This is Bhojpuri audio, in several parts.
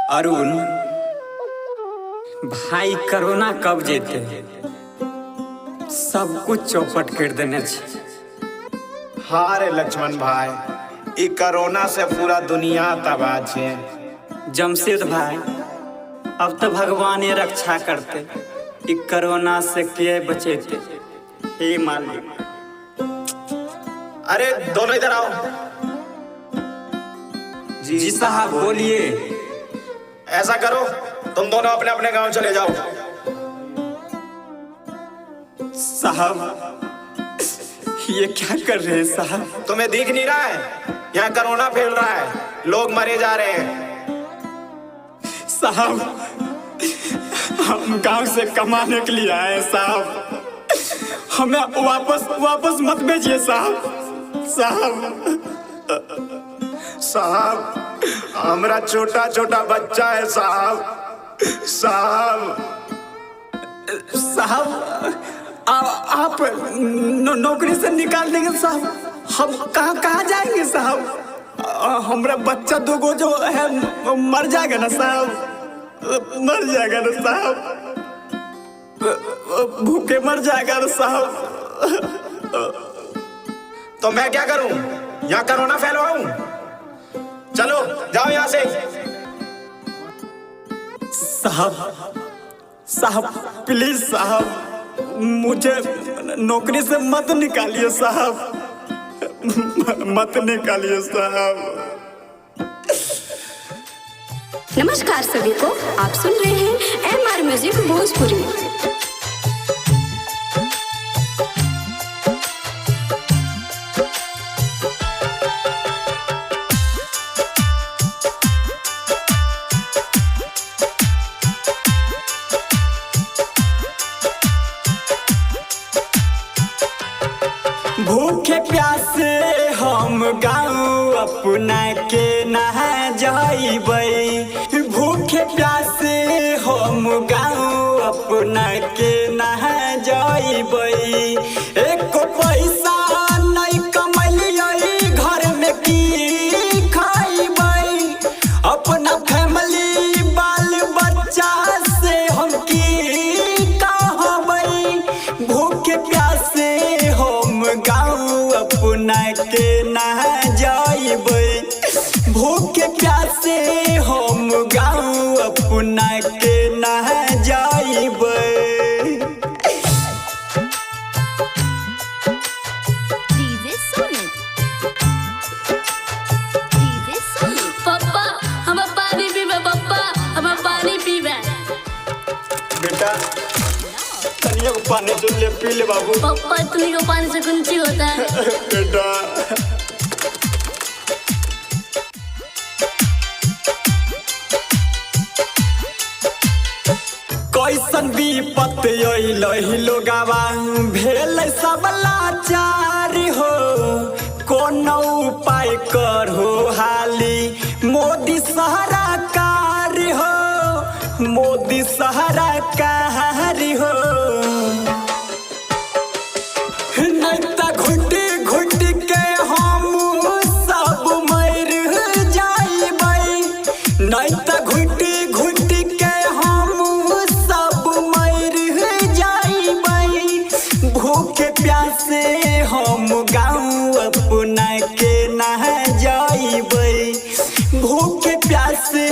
अरुण भाई कोरोना कब जेते सब कुछ चौपट कर देने छे। हाँ रे लक्ष्मण भाई, ई कोरोना से पूरा दुनिया तबाह छे। जमशेद भाई अब तो भगवान ये रक्षा करते, ई कोरोना से के बचेते। हे मालिक। अरे दोनों इधर आओ। जी साहब बोलिए। ऐसा करो, तुम दोनों अपने अपने गांव चले जाओ। साहब ये क्या कर रहे हैं साहब? तुम्हें दिख नहीं रहा है? यहाँ कोरोना फैल रहा है, लोग मरे जा रहे हैं। साहब हम गांव से कमाने के लिए आए साहब, हमें वापस मत भेजिए साहब। साहब हमारा छोटा छोटा बच्चा है साहब। आप नौकरी से निकाल देंगे साहब? हम कहाँ जाएंगे साहब? हमारा बच्चा दो गो जो है मर जाएगा ना साहब, मर जाएगा ना साहब, भूखे मर जाएगा ना साहब। तो मैं क्या करूं? यहाँ कोरोना फैलवाऊं? चलो जाओ यहाँ से। साहब प्लीज साहब, मुझे नौकरी से मत निकालिए साहब, मत निकालिए साहब। नमस्कार सभी को, आप सुन रहे हैं MR म्यूजिक भोजपुरी। भूखे प्यासे हम गाँव अपना के नहा जाइबै, भूखे प्यासे हम गाँव अपना के नहा जाइबै। एको पैसा नहीं कमैलियै, घर में की खाइबै, अपना फैमिली बाल बच्चा से हम की कहबै। भूखे प्यासे हम गाँव अपना के नहा जाइबै, भूखे प्यासे हम गाँव अपना के नहा जाइबै। पापा हम पानी पीबे, पापा हम पानी पीबे। बेटा तनिया को पानी तो ले पी ले बाबू। पापा तुम्ही को पानी से कुंची होता है? बेटा कैसन विपत अइलहि लोगावा, भेल सब लाचार हो। कोनो उपाय करो हाली मोदी सरकार हो, मोदी सरकार हो। नहीं त घुट के हम सब मर जाइबै, नहीं त घुट के हम सब मर जाइबै। भूखे प्यासे हम गाँव अपना के नहा जाइबै, भूखे प्यासे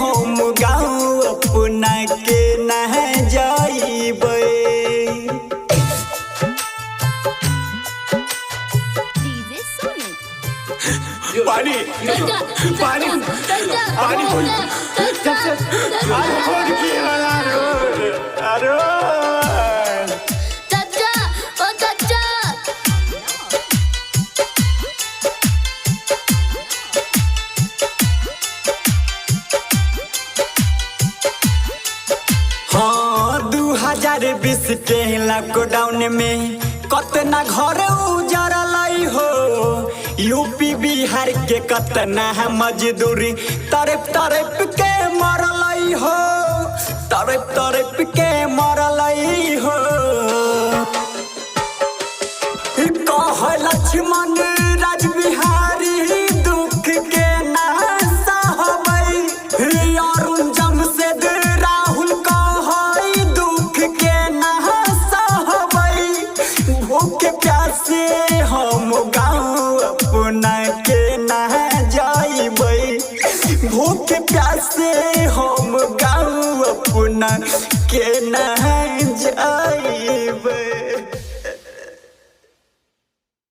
हम गाँव अपना के नहा जाइबै। पानी पानी पानी चाचा ओ चाचा। हाँ 2020 के लॉकडाउन में कतना घर उजड़ल हो। यूपी बिहार के कतना मजदूरी तरफ के मरल हो, तरफ के मरल हो। कह लक्ष्मण राज बिहारी दुख के ना सहबै, अरुण अपना के न जाई